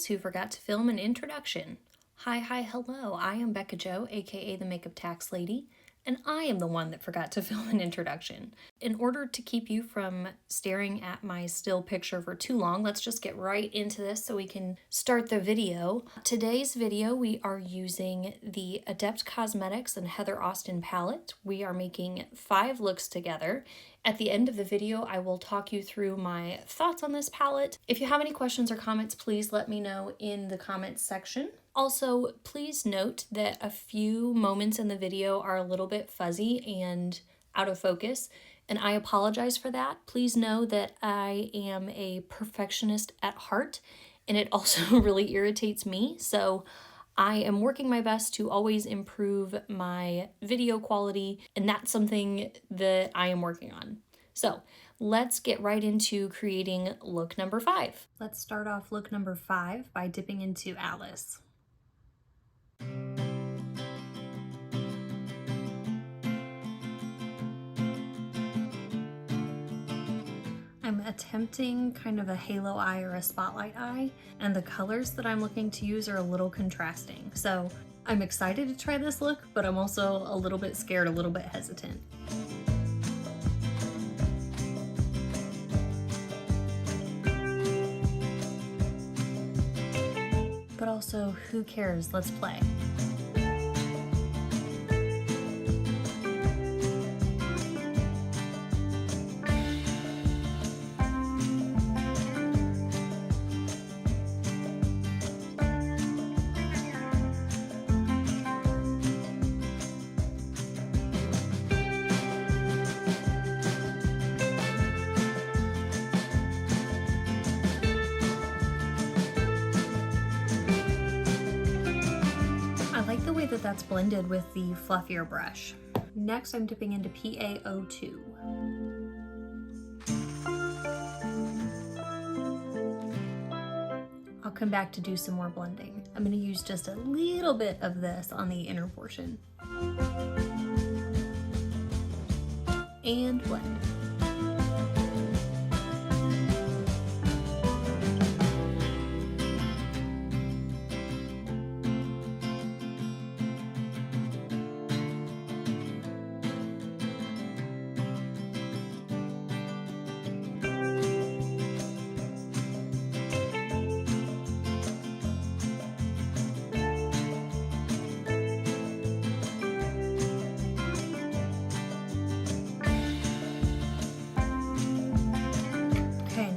Guess who forgot to film an introduction? Hi, hello. I am Becca Jo, aka the Makeup Tax Lady, and I am the one that forgot to film an introduction. In order to keep you from staring at my still picture for too long, let's just get right into this so we can start the video. Today's video, we are using the Adept Cosmetics and Heather Austin palette. We are making 5 looks together. At the end of the video, I will talk you through my thoughts on this palette. If you have any questions or comments, please let me know in the comments section. Also, please note that a few moments in the video are a little bit fuzzy and out of focus, and I apologize for that. Please know that I am a perfectionist at heart, and it also really irritates me, so I am working my best to always improve my video quality, and that's something that I am working on. So let's get right into creating look number 5. Let's start off look number 5 by dipping into Alice. I'm attempting kind of a halo eye or a spotlight eye, and the colors that I'm looking to use are a little contrasting. So I'm excited to try this look, but I'm also a little bit scared, a little bit hesitant. But also, who cares? Let's play. The way that that's blended with the fluffier brush. Next, I'm dipping into PaO2. I'll come back to do some more blending. I'm going to use just a little bit of this on the inner portion. And blend.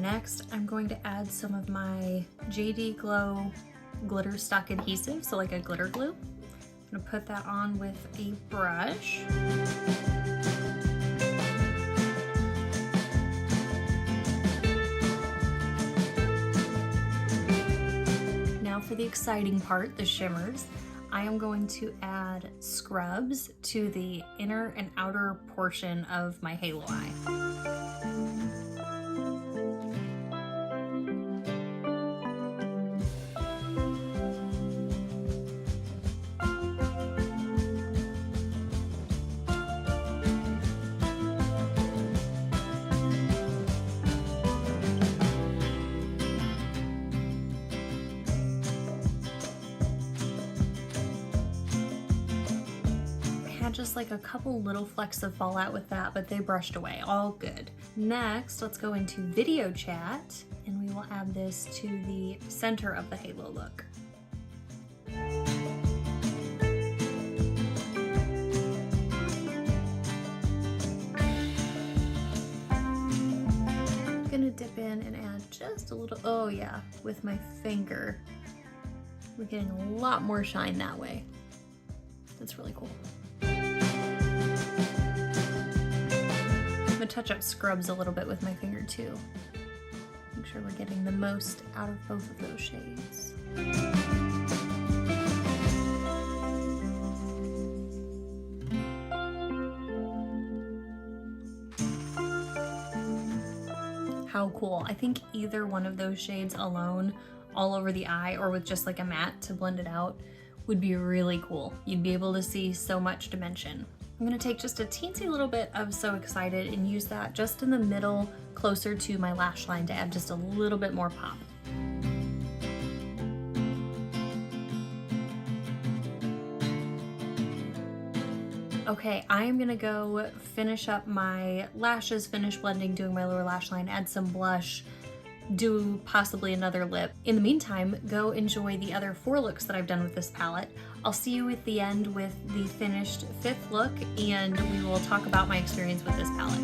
Next, I'm going to add some of my JD Glow glitter stock adhesive, so like a glitter glue. I'm going to put that on with a brush. Now for the exciting part, the shimmers. I am going to add scrubs to the inner and outer portion of my halo eye. Just like a couple little flecks of fallout with that, but they brushed away, all good. Next, let's go into video chat, and we will add this to the center of the halo look. I'm gonna dip in and add just a little, oh yeah, with my finger. We're getting a lot more shine that way. That's really cool. I'm gonna touch up scrubs a little bit with my finger too. Make sure we're getting the most out of both of those shades. How cool. I think either one of those shades alone, all over the eye, or with just like a matte to blend it out, would be really cool. You'd be able to see so much dimension. I'm gonna take just a teensy little bit of So Excited and use that just in the middle, closer to my lash line, to add just a little bit more pop. Okay, I am gonna go finish up my lashes, finish blending, doing my lower lash line, add some blush, do possibly another lip. In the meantime, go enjoy the other 4 looks that I've done with this palette. I'll see you at the end with the finished 5th look, and we will talk about my experience with this palette.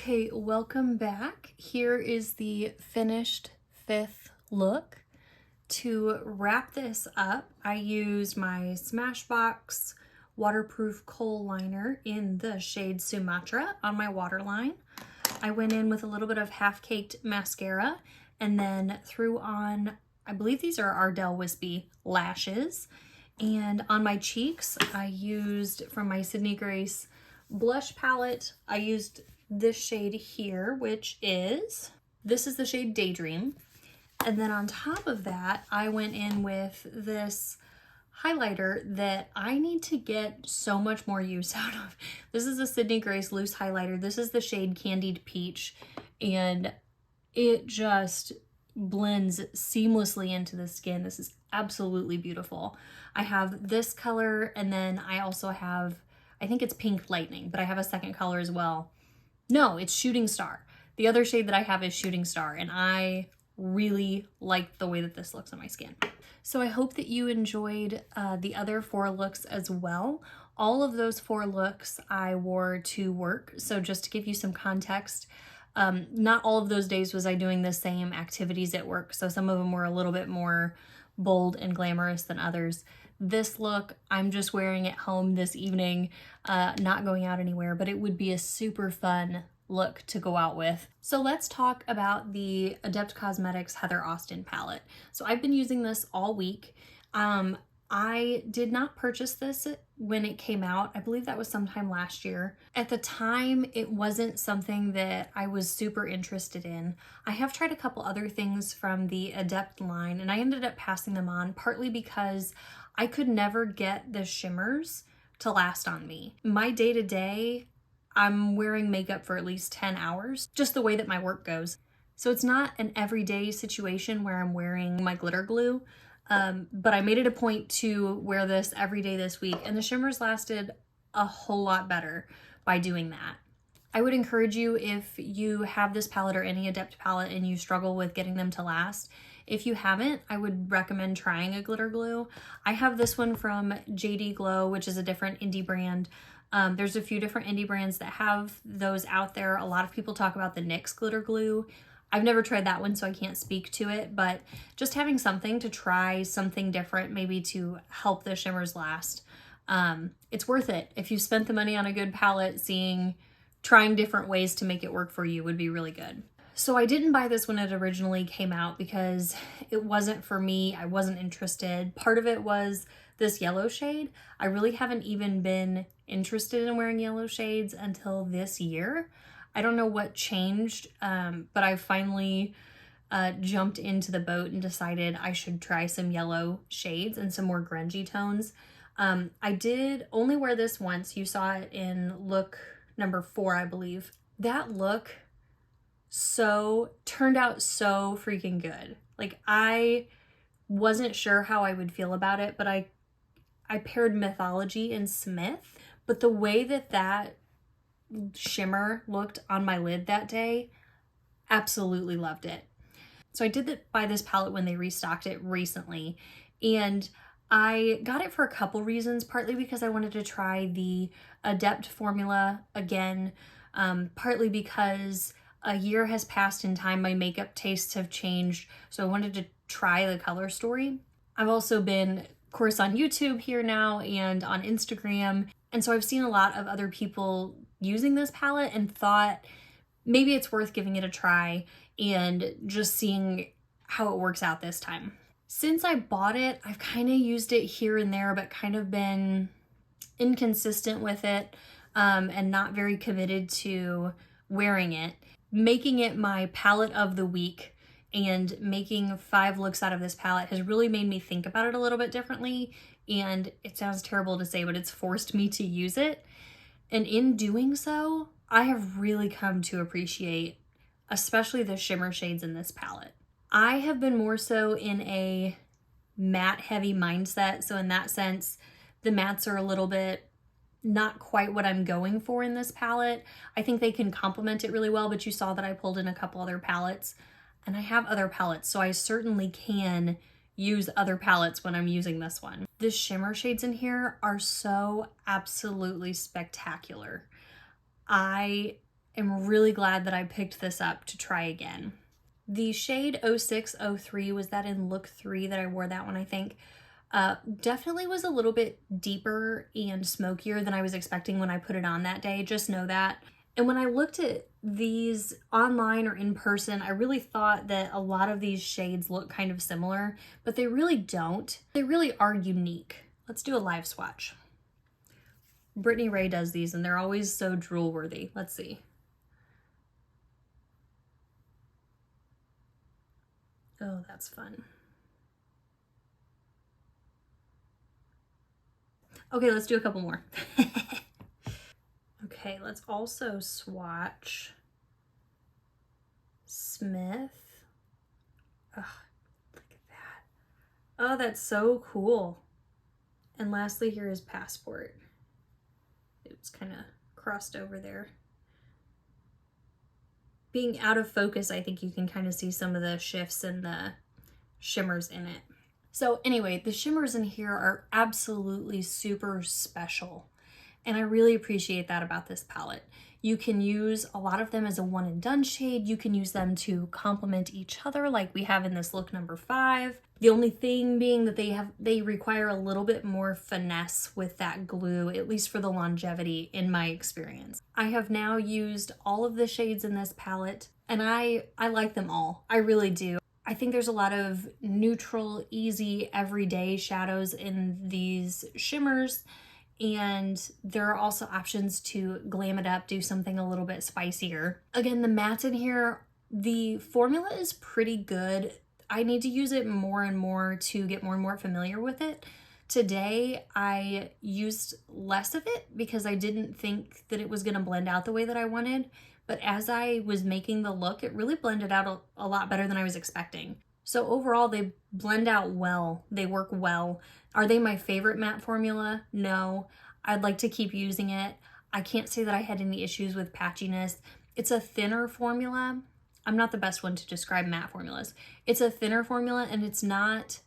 Okay, welcome back. Here is the finished 5th look. To wrap this up, I used my Smashbox waterproof kohl liner in the shade Sumatra on my waterline. I went in with a little bit of half-caked mascara and then threw on, I believe these are Ardell Wispy lashes. And on my cheeks, I used from my Sydney Grace blush palette, I used this shade here, which is, this is the shade Daydream. And then on top of that, I went in with this highlighter that I need to get so much more use out of. This is a Sydney Grace loose highlighter. This is the shade Candied Peach, and it just blends seamlessly into the skin. This is absolutely beautiful. I have this color, and then I also have, I think it's Pink Lightning, but I have a second color as well. No, it's Shooting Star. The other shade that I have is Shooting Star, and I really like the way that this looks on my skin. So I hope that you enjoyed the other 4 looks as well. All of those 4 looks I wore to work. So just to give you some context, not all of those days was I doing the same activities at work. So some of them were a little bit more bold and glamorous than others. This look, I'm just wearing at home this evening, not going out anywhere, but it would be a super fun look to go out with. So let's talk about the Adept Cosmetics Heather Austin palette. So I've been using this all week. I did not purchase this when it came out. I believe that was sometime last year. At the time, it wasn't something that I was super interested in. I have tried a couple other things from the Adept line, and I ended up passing them on, partly because I could never get the shimmers to last on me. My day-to-day, I'm wearing makeup for at least 10 hours, just the way that my work goes. So it's not an everyday situation where I'm wearing my glitter glue, but I made it a point to wear this every day this week, and the shimmers lasted a whole lot better by doing that. I would encourage you, if you have this palette or any Adept palette and you struggle with getting them to last, if you haven't, I would recommend trying a glitter glue. I have this one from JD Glow, which is a different indie brand. There's a few different indie brands that have those out there. A lot of people talk about the NYX glitter glue. I've never tried that one, so I can't speak to it, but just having something to try, something different, maybe to help the shimmers last. It's worth it. If you spent the money on a good palette, trying different ways to make it work for you would be really good. So I didn't buy this when it originally came out because it wasn't for me. I wasn't interested. Part of it was this yellow shade. I really haven't even been interested in wearing yellow shades until this year. I don't know what changed, but I finally jumped into the boat and decided I should try some yellow shades and some more grungy tones. I did only wear this once. You saw it in look number 4, I believe. That look turned out so freaking good. Like, I wasn't sure how I would feel about it, but I paired Mythology and Smith, but the way that shimmer looked on my lid that day, absolutely loved it. So I did buy this palette when they restocked it recently, and I got it for a couple reasons, partly because I wanted to try the Adept formula again, partly because a year has passed in time, my makeup tastes have changed, so I wanted to try the color story. I've also been, of course, on YouTube here now and on Instagram, and so I've seen a lot of other people using this palette and thought maybe it's worth giving it a try and just seeing how it works out this time. Since I bought it, I've kind of used it here and there, but kind of been inconsistent with it, and not very committed to wearing it. Making it my palette of the week and making 5 looks out of this palette has really made me think about it a little bit differently, and it sounds terrible to say, but it's forced me to use it. And in doing so, I have really come to appreciate especially the shimmer shades in this palette. I have been more so in a matte heavy mindset, so in that sense, the mattes are a little bit not quite what I'm going for in this palette. I think they can complement it really well, but you saw that I pulled in a couple other palettes, and I have other palettes, so I certainly can use other palettes when I'm using this one. The shimmer shades in here are so absolutely spectacular. I am really glad that I picked this up to try again. The shade 0603 was that in look 3 that I wore that one, I think. Definitely was a little bit deeper and smokier than I was expecting when I put it on that day. Just know that. And when I looked at these online or in person, I really thought that a lot of these shades look kind of similar, but they really don't. They really are unique. Let's do a live swatch. Brittany Ray does these and they're always so drool worthy. Let's see. Oh, that's fun. Okay, let's do a couple more. Okay, let's also swatch Smith. Oh, look at that. Oh, that's so cool. And lastly, here is Passport. It's kind of crossed over there. Being out of focus, I think you can kind of see some of the shifts and the shimmers in it. So anyway, the shimmers in here are absolutely super special. And I really appreciate that about this palette. You can use a lot of them as a one and done shade. You can use them to complement each other like we have in this look number 5. The only thing being that they require a little bit more finesse with that glue, at least for the longevity in my experience. I have now used all of the shades in this palette and I like them all. I really do. I think there's a lot of neutral, easy, everyday shadows in these shimmers. And there are also options to glam it up, do something a little bit spicier. Again, the mattes in here, the formula is pretty good. I need to use it more and more to get more and more familiar with it. Today, I used less of it because I didn't think that it was going to blend out the way that I wanted. But as I was making the look, it really blended out a lot better than I was expecting. So overall, they blend out well. They work well. Are they my favorite matte formula? No. I'd like to keep using it. I can't say that I had any issues with patchiness. It's a thinner formula. I'm not the best one to describe matte formulas. It's a thinner formula and it's not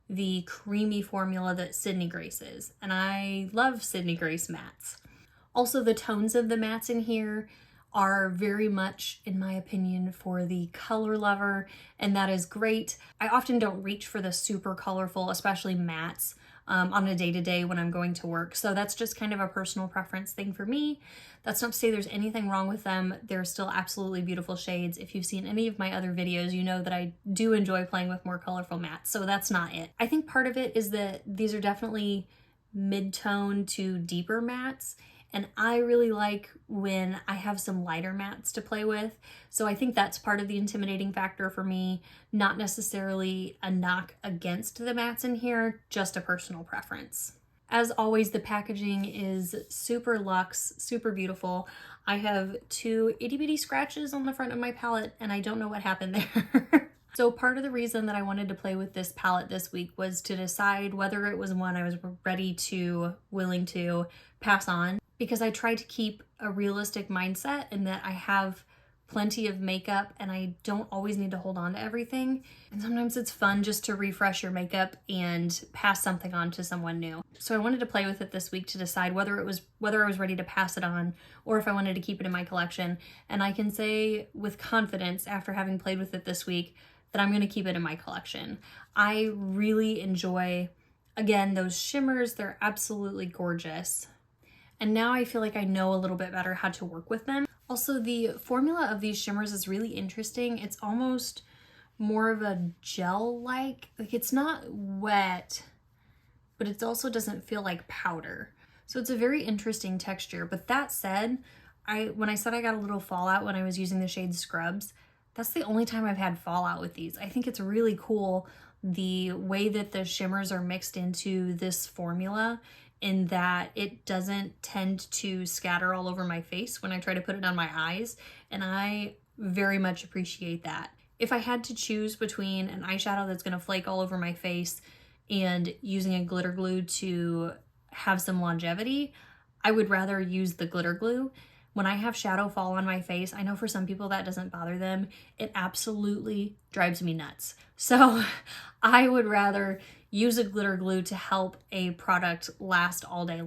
the creamy formula that Sydney Grace is. And I love Sydney Grace mattes. Also, the tones of the mattes in here are very much, in my opinion, for the color lover, and that is great. I often don't reach for the super colorful, especially mattes, on a day-to-day when I'm going to work. So that's just kind of a personal preference thing for me. That's not to say there's anything wrong with them. They're still absolutely beautiful shades. If you've seen any of my other videos, you know that I do enjoy playing with more colorful mattes, so that's not it. I think part of it is that these are definitely mid-tone to deeper mattes, and I really like when I have some lighter mattes to play with. So I think that's part of the intimidating factor for me, not necessarily a knock against the mattes in here, just a personal preference. As always, the packaging is super luxe, super beautiful. I have 2 itty bitty scratches on the front of my palette and I don't know what happened there. So part of the reason that I wanted to play with this palette this week was to decide whether it was one I was willing to pass on, because I try to keep a realistic mindset in that I have plenty of makeup and I don't always need to hold on to everything. And sometimes it's fun just to refresh your makeup and pass something on to someone new. So I wanted to play with it this week to decide whether I was ready to pass it on or if I wanted to keep it in my collection. And I can say with confidence, after having played with it this week, that I'm going to keep it in my collection. I really enjoy, again, those shimmers. They're absolutely gorgeous. And now I feel like I know a little bit better how to work with them. Also, the formula of these shimmers is really interesting. It's almost more of a gel-like. Like, it's not wet, but it also doesn't feel like powder. So it's a very interesting texture. But that said, when I said I got a little fallout when I was using the shade Scrubs, that's the only time I've had fallout with these. I think it's really cool the way that the shimmers are mixed into this formula, in that it doesn't tend to scatter all over my face when I try to put it on my eyes, and I very much appreciate that. If I had to choose between an eyeshadow that's gonna flake all over my face and using a glitter glue to have some longevity, I would rather use the glitter glue. When I have shadow fall on my face, I know for some people that doesn't bother them. It absolutely drives me nuts. So I would rather use a glitter glue to help a product last all day.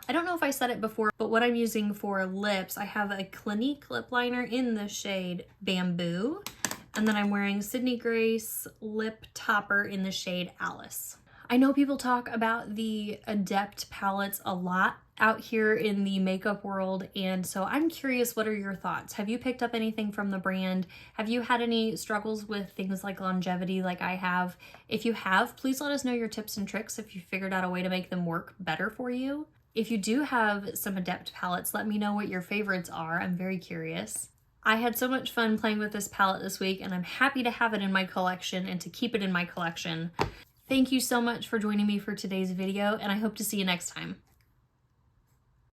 I don't know if I said it before, but what I'm using for lips, I have a Clinique lip liner in the shade Bamboo. And then I'm wearing Sydney Grace lip topper in the shade Alice. I know people talk about the Adept palettes a lot out here in the makeup world, and so I'm curious, what are your thoughts? Have you picked up anything from the brand? Have you had any struggles with things like longevity like I have? If you have, please let us know your tips and tricks if you figured out a way to make them work better for you. If you do have some Adept palettes, let me know what your favorites are. I'm very curious. I had so much fun playing with this palette this week, and I'm happy to have it in my collection and to keep it in my collection. Thank you so much for joining me for today's video, and I hope to see you next time.